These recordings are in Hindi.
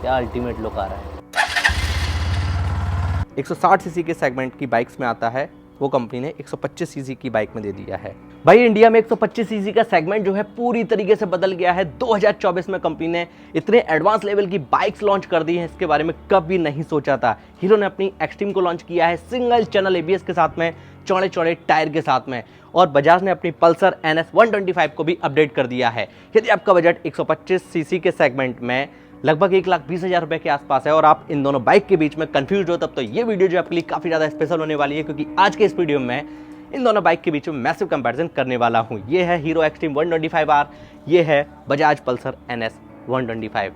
क्या अल्टीमेट लुक आ रहा है। 160 सीसी के सेगमेंट की बाइक्स में आता है, वो कंपनी ने 125 सीसी की बाइक में दे दिया है। भाई इंडिया में 125 सीसी का सेगमेंट जो है पूरी तरीके से बदल गया है। 2024 में कंपनी ने इतने एडवांस लेवल की बाइक्स लॉन्च कर दी हैं, इसके बारे में कभी नहीं सोचा था। हीरो ने अपनी एक्सट्रीम को लॉन्च किया है सिंगल चैनल एबीएस के साथ में, चौड़े चौड़े टायर के साथ में, और बजाज ने अपनी पल्सर NS 125 को भी अपडेट कर दिया है। यदि आपका बजट 125 सीसी के सेगमेंट में लगभग 1,20,000 रुपए के आसपास है और आप इन दोनों बाइक के बीच में कंफ्यूज हो, तब तो ये वीडियो जो आपके लिए काफी ज्यादा स्पेशल होने वाली है, क्योंकि आज के इस वीडियो में इन दोनों बाइक के बीच में मैसिव कंपैरिजन करने वाला हूं। ये है हीरो एक्सट्रीम 125R, ये है बजाज पल्सर NS 125।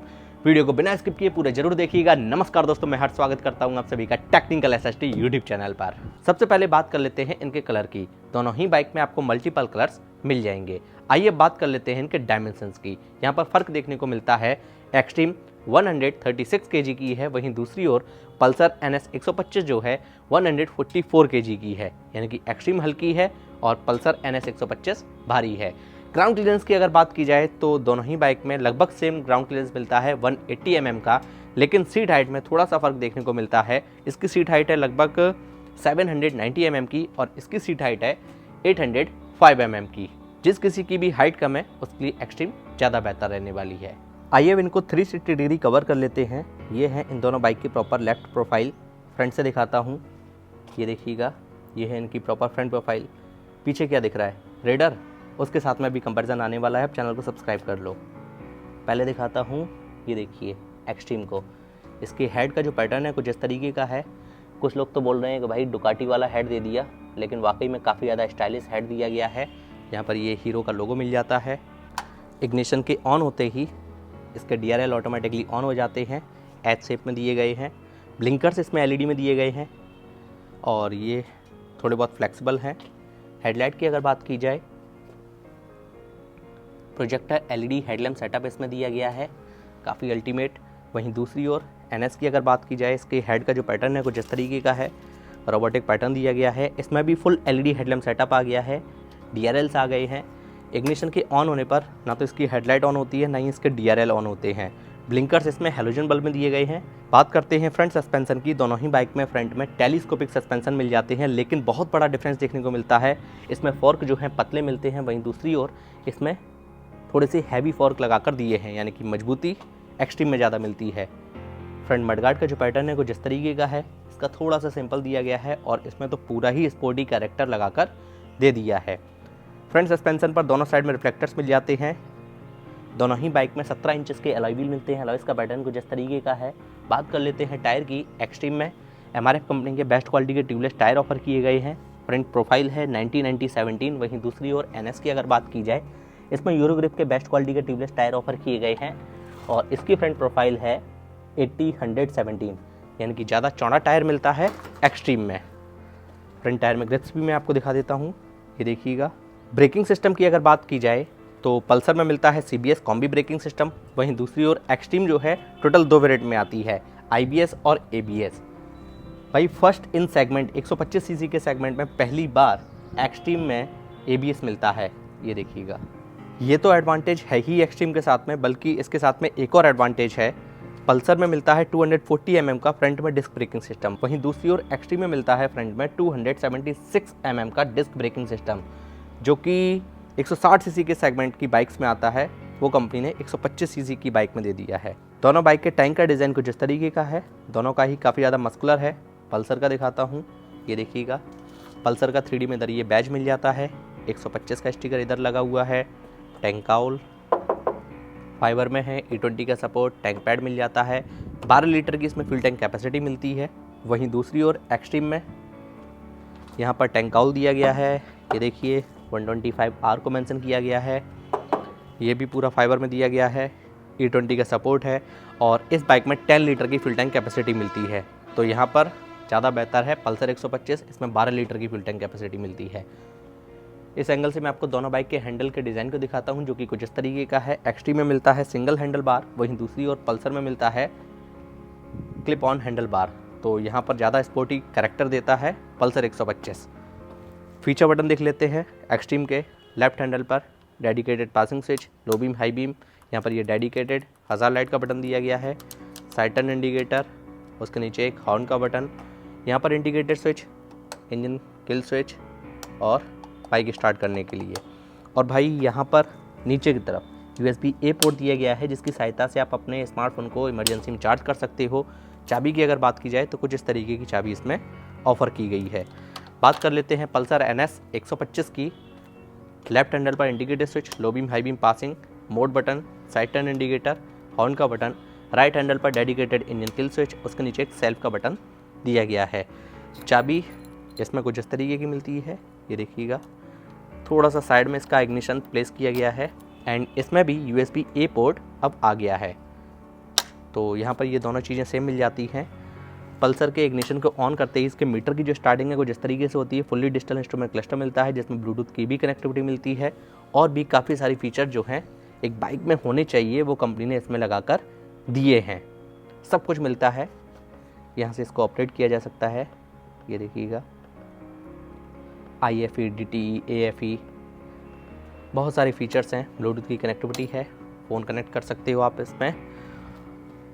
वीडियो को बिना स्किप किए पूरे जरूर देखिएगा। नमस्कार दोस्तों, मैं हर स्वागत करता हूं आप सभी का टेक्निकल एसएसटी यूट्यूब चैनल पर। सबसे पहले बात कर लेते हैं इनके कलर की। दोनों ही बाइक में आपको मल्टीपल कलर्स मिल जाएंगे। आइए बात कर लेते हैं इनके डायमेंशंस की। यहाँ पर फर्क देखने को मिलता है, एक्सट्रीम 136 kg की है, वहीं दूसरी ओर पल्सर NS 125 जो है 144 kg की है, यानी कि एक्सट्रीम हल्की है और पल्सर NS 125 भारी है। ग्राउंड क्लियरेंस की अगर बात की जाए तो दोनों ही बाइक में लगभग सेम ग्राउंड क्लियरेंस मिलता है 180 mm का, लेकिन सीट हाइट में थोड़ा सा फर्क देखने को मिलता है। इसकी सीट हाइट है लगभग 790 mm की और इसकी सीट हाइट है 805 mm की। जिस किसी की भी हाइट कम है उसके लिए एक्सट्रीम ज़्यादा बेहतर रहने वाली है। आइए अब इनको 360 डिग्री कवर कर लेते हैं। ये है इन दोनों बाइक की प्रॉपर लेफ्ट प्रोफाइल। फ्रंट से दिखाता हूँ, ये देखिएगा, ये है इनकी प्रॉपर फ्रंट प्रोफाइल। पीछे क्या दिख रहा है, रेडर, उसके साथ में भी कंपैरिजन आने वाला है। चैनल को सब्सक्राइब कर लो। पहले दिखाता हूँ, ये देखिए एक्सट्रीम को, इसके हेड का जो पैटर्न है कुछ इस तरीके का है। कुछ लोग तो बोल रहे हैं कि भाई डुकाटी वाला हेड दे दिया, लेकिन वाकई में काफ़ी ज़्यादा स्टाइलिश हेड दिया गया है। यहाँ पर ये हीरो का लोगो मिल जाता है। इग्निशन के ऑन होते ही इसके DRL ऑटोमेटिकली ऑन हो जाते हैं, एच शेप में दिए गए हैं। ब्लिंकर्स इसमें LED में दिए गए हैं और ये थोड़े बहुत फ्लेक्सिबल हैं। हेडलाइट की अगर बात की जाए, प्रोजेक्टर LED हेडलैम्प सेटअप इसमें दिया गया है, काफ़ी अल्टीमेट। वहीं दूसरी ओर NS की अगर बात की जाए, इसके हेड का जो पैटर्न है कुछ इस तरीके का है, रोबोटिक पैटर्न दिया गया है। इसमें भी फुल LED हेडलैम्प सेटअप आ गया है, DRLs आ गए हैं। इग्निशन के ऑन होने पर ना तो इसकी हेडलाइट ऑन होती है, ना ही इसके DRL ऑन होते हैं। ब्लिंकर्स इसमें हेलोजन बल्ब में दिए गए हैं। बात करते हैं फ्रंट सस्पेंशन की। दोनों ही बाइक में फ्रंट में टेलीस्कोपिक सस्पेंशन मिल जाते हैं, लेकिन बहुत बड़ा डिफरेंस देखने को मिलता है। इसमें फॉर्क जो है पतले मिलते हैं, वहीं दूसरी ओर इसमें थोड़े से हैवी फॉर्क लगाकर दिए हैं, यानी कि मजबूती एक्सट्रीम में ज़्यादा मिलती है। फ्रंट मडगार्ड का जो पैटर्न है कुछ इस तरीके का है, इसका थोड़ा सा सिंपल दिया गया है और इसमें तो पूरा ही स्पोर्टी कैरेक्टर लगाकर दे दिया है। फ्रंट सस्पेंशन पर दोनों साइड में रिफ्लेक्टर्स मिल जाते हैं। दोनों ही बाइक में 17 इंचेस के अलॉय व्हील मिलते हैं। अलॉयस का पैटर्न कुछ इस तरीके का है। बात कर लेते हैं टायर की। एक्सट्रीम में MRF कंपनी के बेस्ट क्वालिटी के ट्यूबलेस टायर ऑफर किए गए हैं। फ्रंट प्रोफाइल है 90-90-17। वहीं दूसरी ओर NS की अगर बात की जाए, इसमें यूरोग्रिप के बेस्ट क्वालिटी के ट्यूबलेस टायर ऑफर किए गए हैं और इसकी फ्रंट प्रोफाइल है 80-100-17, यानी कि ज़्यादा चौड़ा टायर मिलता है एक्सट्रीम में। फ्रंट टायर में ग्रिप्स भी मैं आपको दिखा देता हूँ, ये देखिएगा। ब्रेकिंग सिस्टम की अगर बात की जाए तो पल्सर में मिलता है CBS कॉम्बी ब्रेकिंग सिस्टम, वहीं दूसरी ओर एक्सट्रीम जो है टोटल 2 वेरिएंट में आती है, IBS और ABS। भाई फर्स्ट इन सेगमेंट 125 सीसी के सेगमेंट में पहली बार एक्सट्रीम में ABS मिलता है, ये देखिएगा। ये तो एडवांटेज है ही एक्सट्रीम के साथ में, बल्कि इसके साथ में एक और एडवांटेज है। पल्सर में मिलता है 240 mm का फ्रंट में डिस्क ब्रेकिंग सिस्टम, वहीं दूसरी ओर एक्सट्रीम में मिलता है फ्रंट में 276 mm का डिस्क ब्रेकिंग सिस्टम, जो कि 160 सीसी के सेगमेंट की बाइक्स में आता है, वो कंपनी ने 125 सीसी की बाइक में दे दिया है। दोनों बाइक के टैंक का डिज़ाइन कुछ इस तरीके का है, दोनों का ही काफ़ी ज़्यादा मस्कुलर है। पल्सर का दिखाता हूँ, ये देखिएगा। पल्सर का 3D में इधर ये बैज मिल जाता है, 125 का स्टिकर इधर लगा हुआ है। टैंक काउल फाइबर में है, E20 का सपोर्ट, टैंक पैड मिल जाता है। 12 लीटर की इसमें फ्यूल टैंक कैपेसिटी मिलती है। वहीं दूसरी ओर एक्सट्रीम में यहाँ पर टैंक काउल दिया गया है, ये देखिए 125R को मेंशन किया गया है। ये भी पूरा फाइबर में दिया गया है, E20 का सपोर्ट है और इस बाइक में 10 लीटर की फ्यूल टैंक कैपेसिटी मिलती है। तो यहाँ पर ज़्यादा बेहतर है पल्सर 125, इसमें 12 लीटर की फ्यूल टैंक कैपेसिटी मिलती है। इस एंगल से मैं आपको दोनों बाइक के हैंडल के डिज़ाइन को दिखाता हूँ, जो कि कुछ इस तरीके का है। एक्सट्रीम में मिलता है सिंगल हैंडल बार, वहीं दूसरी ओर पल्सर में मिलता है क्लिप ऑन हैंडल बार। तो यहाँ पर ज़्यादा स्पोर्टी कैरेक्टर देता है पल्सर 125। फीचर बटन देख लेते हैं। एक्सट्रीम के लेफ्ट हैंडल पर dedicated passing switch, low beam, high beam, यहाँ पर ये डेडिकेटेड हज़ार लाइट का बटन दिया गया है। साइड टर्न इंडिकेटर, उसके नीचे एक हॉर्न का बटन, यहाँ पर indicator switch, engine kill switch और बाइक स्टार्ट करने के लिए। और भाई यहाँ पर नीचे की तरफ USB-A पोर्ट दिया गया है, जिसकी सहायता से आप अपने स्मार्टफोन को इमरजेंसी में चार्ज कर सकते हो। चाबी की अगर बात की जाए तो कुछ इस तरीके की चाबी इसमें ऑफ़र की गई है। बात कर लेते हैं पल्सर NS 125 की। लेफ्ट हैंडल पर indicator switch, low beam high beam passing, mode button, side turn indicator, horn का बटन, राइट हैंडल पर डेडिकेटेड इंजन किल स्विच, उसके नीचे एक सेल्फ का बटन दिया गया है। चाबी इसमें कुछ इस तरीके की मिलती है, ये देखिएगा। थोड़ा सा साइड में इसका इग्निशन प्लेस किया गया है एंड इसमें भी USB-A पोर्ट अब आ गया है। तो यहाँ पर ये दोनों चीज़ें सेम मिल जाती हैं। पल्सर के इग्निशन को ऑन करते ही इसके मीटर की जो स्टार्टिंग है वो जिस तरीके से होती है, फुल्ली डिजिटल इंस्ट्रूमेंट क्लस्टर मिलता है, जिसमें ब्लूटूथ की भी कनेक्टिविटी मिलती है और भी काफ़ी सारी फीचर जो हैं एक बाइक में होने चाहिए वो कंपनी ने इसमें लगाकर दिए हैं। सब कुछ मिलता है। यहाँ से इसको ऑपरेट किया जा सकता है, ये देखिएगा। IFE, DTE, AFE, बहुत सारे फीचर्स हैं। ब्लूटूथ की कनेक्टिविटी है, फ़ोन कनेक्ट कर सकते हो आप इसमें।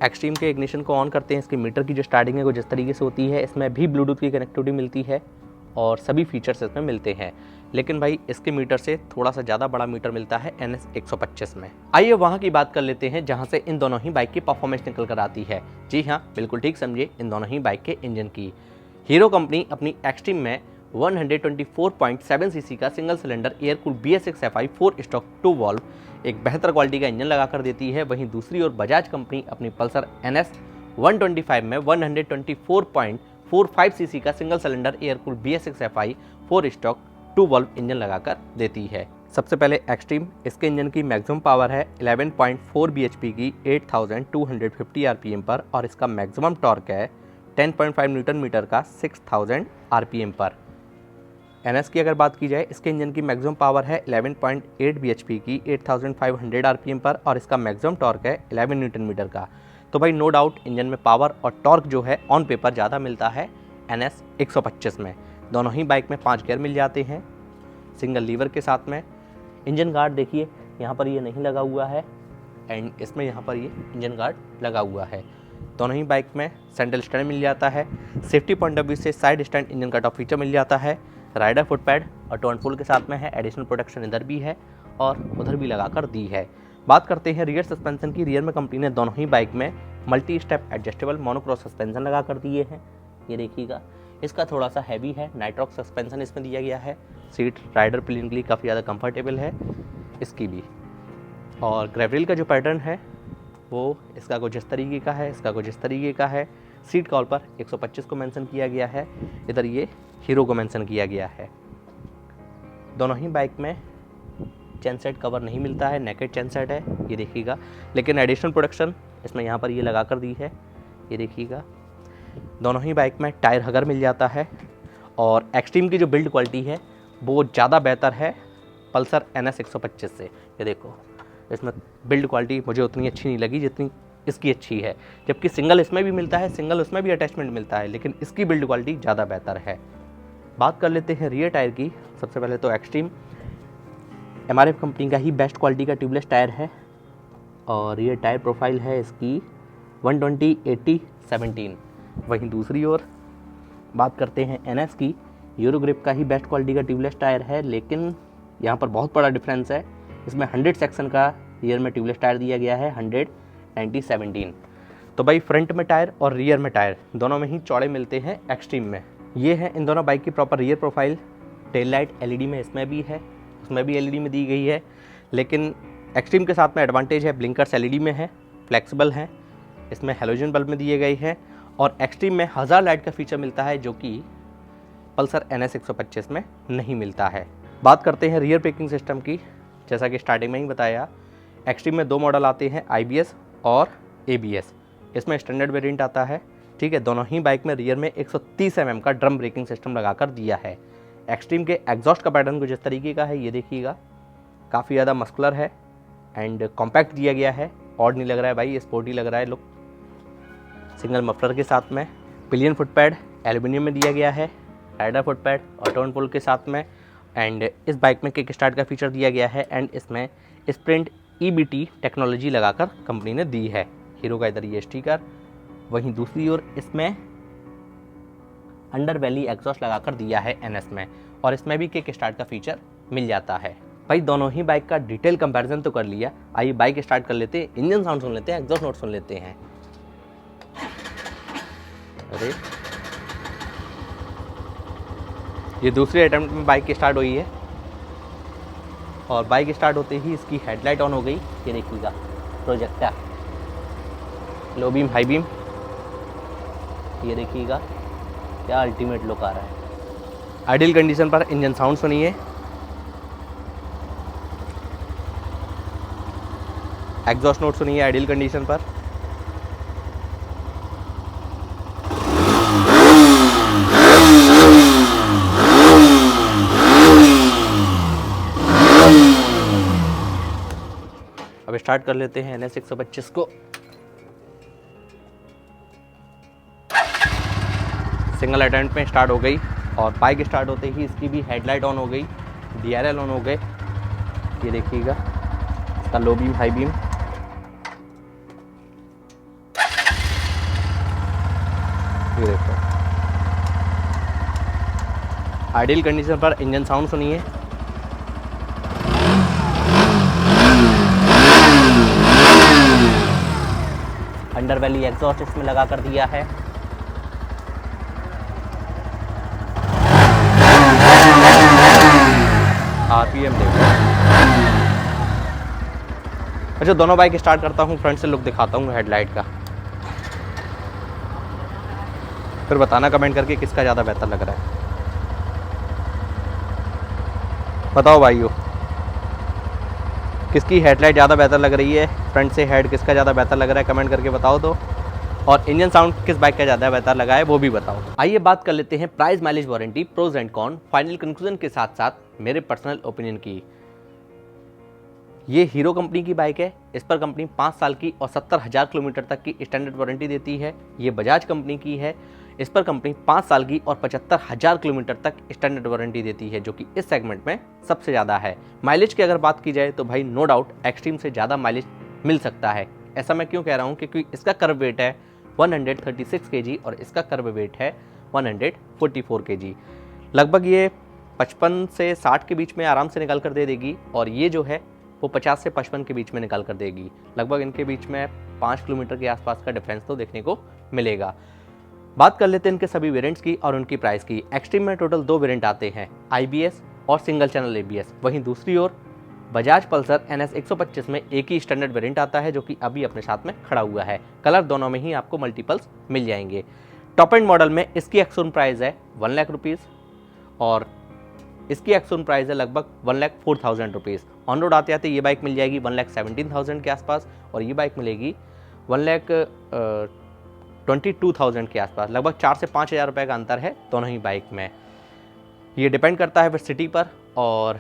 एक्सट्रीम के इग्निशन को ऑन करते हैं, इसके मीटर की जो स्टार्टिंग है वो जिस तरीके से होती है, इसमें भी ब्लूटूथ की कनेक्टिविटी मिलती है और सभी फीचर्स इसमें मिलते हैं। लेकिन भाई इसके मीटर से थोड़ा सा ज़्यादा बड़ा मीटर मिलता है NS 125 में। आइए वहाँ की बात कर लेते हैं जहाँ से इन दोनों ही बाइक की परफॉर्मेंस निकल कर आती है। जी हाँ, बिल्कुल ठीक समझिए, इन दोनों ही बाइक के इंजन की। हीरो कंपनी अपनी एक्सट्रीम में 124.7 सीसी का single cylinder air cooled BS6 FI 4 stroke 2 valve एक बेहतर क्वालिटी का इंजन लगा कर देती है। वहीं दूसरी ओर बजाज कंपनी अपनी पल्सर NS 125 में 124.45 सीसी का single cylinder air cooled BS6 FI 4 stroke 2 valve engine लगाकर देती है। सबसे पहले एक्सट्रीम, इसके इंजन की मैक्सिमम पावर है 11.4 bhp की 8250 RPM पर और इसका मैक्सिमम टॉर्क है 10.5 न्यूटन मीटर का 6000 RPM पर। NS की अगर बात की जाए, इसके इंजन की मैक्सिमम पावर है 11.8 bhp की 8500 RPM पर और इसका मैक्सिमम टॉर्क है 11 न्यूटन मीटर का। तो भाई नो डाउट इंजन में पावर और टॉर्क जो है ऑन पेपर ज़्यादा मिलता है NS 125 में। दोनों ही बाइक में 5 गियर मिल जाते हैं सिंगल लीवर के साथ में। इंजन गार्ड देखिए, यहाँ पर ये नहीं लगा हुआ है एंड इसमें यहाँ पर ये इंजन गार्ड लगा हुआ है। दोनों ही बाइक में सेंट्रल स्टैंड मिल जाता है। सेफ्टी पॉइंट ऑफ व्यू से side stand engine cut off feature मिल जाता है। राइडर फुट पैड और टोन फुल के साथ में है। एडिशनल प्रोटेक्शन इधर भी है और उधर भी लगा कर दी है। बात करते हैं रियर सस्पेंशन की। रियर में कंपनी ने दोनों ही बाइक में multi step adjustable monocross suspension लगा कर दिए हैं, ये देखिएगा। इसका थोड़ा सा हैवी है, नाइट्रॉक्स सस्पेंशन इसमें दिया गया है। सीट राइडर प्लेन के लिए काफ़ी ज़्यादा कंफर्टेबल है इसकी भी। और ग्रेवरिल का जो पैटर्न है वो इसका कुछ इस तरीके का है, इसका कुछ इस तरीके का है। सीट कॉल पर 125 को मेंशन किया गया है, इधर ये हीरो को मेंशन किया गया है। दोनों ही बाइक में चेन सेट कवर नहीं मिलता है, नेकेड चेन सेट है, ये देखिएगा। लेकिन एडिशनल प्रोडक्शन इसमें यहाँ पर ये लगा कर दी है, ये देखिएगा। दोनों ही बाइक में टायर हगर मिल जाता है और एक्सट्रीम की जो बिल्ड क्वालिटी है वो ज़्यादा बेहतर है पल्सर NS 125 से। ये देखो, इसमें बिल्ड क्वालिटी मुझे उतनी अच्छी नहीं लगी जितनी इसकी अच्छी है। जबकि सिंगल इसमें भी मिलता है, सिंगल उसमें भी अटैचमेंट मिलता है, लेकिन इसकी बिल्ड क्वालिटी ज़्यादा बेहतर है। बात कर लेते हैं रियर टायर की। सबसे पहले तो एक्सट्रीम MRF कंपनी का ही बेस्ट क्वालिटी का ट्यूबलेस टायर है और रियर टायर प्रोफाइल है इसकी 120/80/17। वहीं दूसरी ओर बात करते हैं NS की। यूरोग्रिप का ही बेस्ट क्वालिटी का ट्यूबलेस टायर है, लेकिन यहाँ पर बहुत बड़ा डिफरेंस है। इसमें 100 सेक्शन का रियर में ट्यूबलेस टायर दिया गया है, 100/90/17। तो भाई फ्रंट में टायर और रियर में टायर दोनों में ही चौड़े मिलते हैं एक्सट्रीम में। ये है इन दोनों बाइक की proper rear profile. Tail light LED में इसमें भी है, उसमें भी LED में दी गई है, लेकिन एक्सट्रीम के साथ में एडवांटेज है ब्लिंकर्स LED में है, फ्लेक्सिबल हैं, इसमें हेलोजन बल्ब में दिए गए हैं और एक्सट्रीम में 1000 लाइट का फीचर मिलता है जो कि पल्सर NS 125 में नहीं मिलता है। बात करते हैं रियर ब्रेकिंग सिस्टम की। जैसा कि स्टार्टिंग में ही बताया, एक्सट्रीम में 2 मॉडल आते हैं, IBS और ABS। इसमें स्टैंडर्ड वेरिएंट आता है, ठीक है। दोनों ही बाइक में रियर में 130 mm का ड्रम ब्रेकिंग सिस्टम लगाकर दिया है। एक्सट्रीम के एग्जॉस्ट का पैटर्न कुछ इस तरीके का है, ये देखिएगा। काफ़ी ज़्यादा मस्कुलर है एंड कॉम्पैक्ट दिया गया है, ऑड नहीं लग रहा है भाई, स्पोर्टी लग रहा है लुक। सिंगल मफलर के साथ में पिलियन फुट पैड एल्यूमिनियम में दिया गया है, राइडर फुट पैड और टर्न पुल के साथ में। एंड इस बाइक में किक स्टार्ट का फीचर दिया गया है एंड इसमें स्प्रिंट EBT टेक्नोलॉजी लगाकर कंपनी ने दी है। हीरो का इधर ये स्टिकर वहीं दूसरी ओर इसमें अंडर वैली एग्जॉस्ट लगाकर दिया है एनएस में, और इसमें भी किक स्टार्ट का फीचर मिल जाता है। भाई दोनों ही बाइक का डिटेल कंपैरिजन तो कर लिया, आइए बाइक स्टार्ट कर लेते हैं, इंजन साउंड सुन लेते हैं, एग्जॉस्ट नोट सुन लेते हैं। अरे ये दूसरे अटेम्प्ट में बाइक स्टार्ट हुई है, और बाइक स्टार्ट होते ही इसकी हेडलाइट ऑन हो गई। ये देखिएगा projector, low beam, high beam, ये देखिएगा क्या अल्टीमेट लुक आ रहा है। आइडियल कंडीशन पर इंजन साउंड सुनिए, एग्जॉस्ट नोट सुनिए आइडियल कंडीशन पर। अब स्टार्ट कर लेते हैं NS 125 को। सिंगल अटेम्प्ट में स्टार्ट हो गई, और बाइक स्टार्ट होते ही इसकी भी हेडलाइट ऑन हो गई, DRL ऑन हो गए। ये देखिएगा इसका लो बीम, हाई बीम, ये देखो आइडियल कंडीशन पर इंजन साउंड सुनिए। अंडर वैली एग्जॉस्ट इसमें लगा कर दिया है। आरपीएम देखो। अच्छा, दोनों बाइक स्टार्ट करता हूँ, फ्रंट से लुक दिखाता हूँ हेडलाइट का, फिर बताना कमेंट करके किसका ज़्यादा बेहतर लग रहा है। बताओ भाइयों, किसकी हेडलाइट ज़्यादा बेहतर लग रही है, फ्रंट से हेड किसका ज़्यादा बेहतर लग रहा है, कमेंट करके बताओ तो। और इंजन साउंड किस बाइक का ज़्यादा बेहतर लगा है वो भी बताओ। आइए बात कर लेते हैं price, mileage, warranty, pros and con, final conclusion के साथ साथ मेरे पर्सनल ओपिनियन की। ये हीरो कंपनी की बाइक है, इस पर कंपनी 5 साल की और 70,000 किलोमीटर तक की स्टैंडर्ड वारंटी देती है। ये बजाज कंपनी की है, इस पर कंपनी 5 साल की और 75,000 किलोमीटर तक स्टैंडर्ड वारंटी देती है, जो कि इस सेगमेंट में सबसे ज़्यादा है। माइलेज की अगर बात की जाए तो भाई नो डाउट एक्सट्रीम से ज़्यादा माइलेज मिल सकता है। ऐसा मैं क्यों कह रहा हूँ, क्योंकि इसका कर्व वेट है 136 kg और इसका कर्व वेट है 144 kg। लगभग ये 55 से 60 के बीच में आराम से निकाल कर दे देगी, और ये जो है वो 50 से 55 के बीच में निकाल कर देगी। लगभग इनके बीच में 5 किलोमीटर के आसपास का डिफरेंस तो देखने को मिलेगा। बात कर लेते हैं इनके सभी वेरिएंट्स की और उनकी प्राइस की। एक्सट्रीम में टोटल 2 वेरिएंट आते हैं, IBS और सिंगल चैनल ABS। वहीं दूसरी ओर बजाज पल्सर NS 125 में एक ही स्टैंडर्ड वेरिएंट आता है, जो कि अभी अपने साथ में खड़ा हुआ है। कलर दोनों में ही आपको मल्टीपल्स मिल जाएंगे। टॉप एंड मॉडल में इसकी एक्स-शोरूम प्राइस है 1 लाख रुपीज़, और इसकी एक्स-शोरूम प्राइस है लगभग 1,04,000 रुपीज़। ऑन रोड आते आते ये बाइक मिल जाएगी 1,17,000 के आसपास, और ये बाइक मिलेगी 1,22,000 के आसपास। लगभग 4 से 5,000 रुपये का अंतर है दोनों ही बाइक में। ये डिपेंड करता है फिर सिटी पर और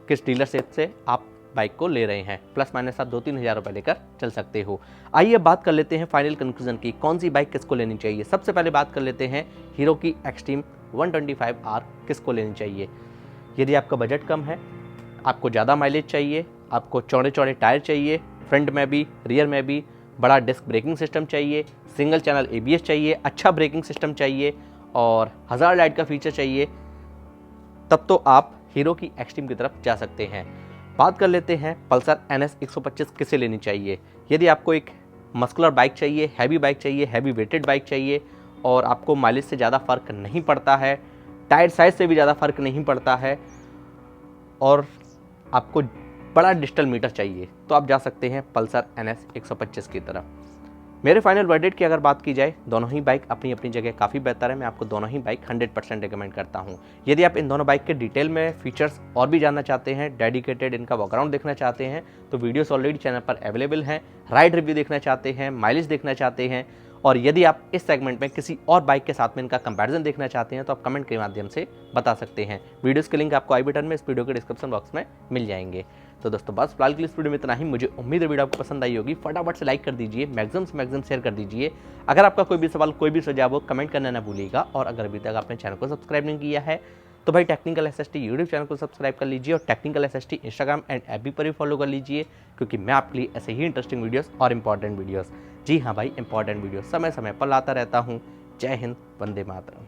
किस डीलरशिप से आप बाइक को ले रहे हैं। प्लस माइनस आप 2-3 हज़ार रुपये लेकर चल सकते हो। आइए बात कर लेते हैं फाइनल कंक्लूजन की, कौन सी बाइक किसको लेनी चाहिए। सबसे पहले बात कर लेते हैं हीरो की एक्सट्रीम 125R किसको लेनी चाहिए। यदि आपका बजट कम है, आपको ज़्यादा माइलेज चाहिए, आपको चौड़े चौड़े टायर चाहिए, फ्रंट में भी रियर में भी बड़ा डिस्क ब्रेकिंग सिस्टम चाहिए, सिंगल चैनल ABS चाहिए, अच्छा ब्रेकिंग सिस्टम चाहिए और हज़ार लाइट का फीचर चाहिए, तब तो आप हीरो की एक्सट्रीम की तरफ जा सकते हैं। बात कर लेते हैं पल्सर NS 125 किसे लेनी चाहिए। यदि आपको एक मस्कुलर बाइक चाहिए, हैवी बाइक चाहिए, हैवी वेटेड बाइक चाहिए, और आपको माइलेज से ज़्यादा फ़र्क नहीं पड़ता है, टायर साइज से भी ज़्यादा फ़र्क नहीं पड़ता है, और आपको बड़ा डिजिटल मीटर चाहिए, तो आप जा सकते हैं पल्सर NS 125 की तरफ। मेरे फाइनल वर्डिक्ट की अगर बात की जाए, दोनों ही बाइक अपनी अपनी जगह काफ़ी बेहतर है। मैं आपको दोनों ही बाइक 100% रिकमेंड करता हूं। यदि आप इन दोनों बाइक के डिटेल में फीचर्स और भी जानना चाहते हैं, डेडिकेटेड इनका बैकग्राउंड देखना चाहते हैं, तो वीडियोस ऑलरेडी चैनल पर अवेलेबल हैं। राइड रिव्यू देखना चाहते हैं, माइलेज देखना चाहते हैं, और यदि आप इस सेगमेंट में किसी और बाइक के साथ में इनका कंपैरिजन देखना चाहते हैं, तो आप कमेंट के माध्यम से बता सकते हैं। वीडियोस के लिंक आपको आई बटन में, इस वीडियो के डिस्क्रिप्शन बॉक्स में मिल जाएंगे। तो दोस्तों बस फिलहाल के लिए इस वीडियो में इतना ही। मुझे उम्मीद है वीडियो आपको पसंद आई होगी। फटाफट से लाइक कर दीजिए, मैक्सिमम से मैक्सिमम शेयर कर दीजिए। अगर आपका कोई भी सवाल, कोई भी सुझाव हो, कमेंट करना ना भूलिएगा। और अगर अभी तक आपने चैनल को सब्सक्राइब नहीं किया है, तो भाई टेक्निकल SST यूट्यूब चैनल को सब्सक्राइब कर लीजिए, और technical SST Instagram and FB पर भी फॉलो कर लीजिए, क्योंकि मैं आपके लिए ऐसे ही इंटरेस्टिंग वीडियोस और इंपॉर्टेंट वीडियोस जी हाँ भाई, इंपॉर्टेंट वीडियो समय समय पर लाता रहता हूँ। जय हिंद, वंदे मातरम।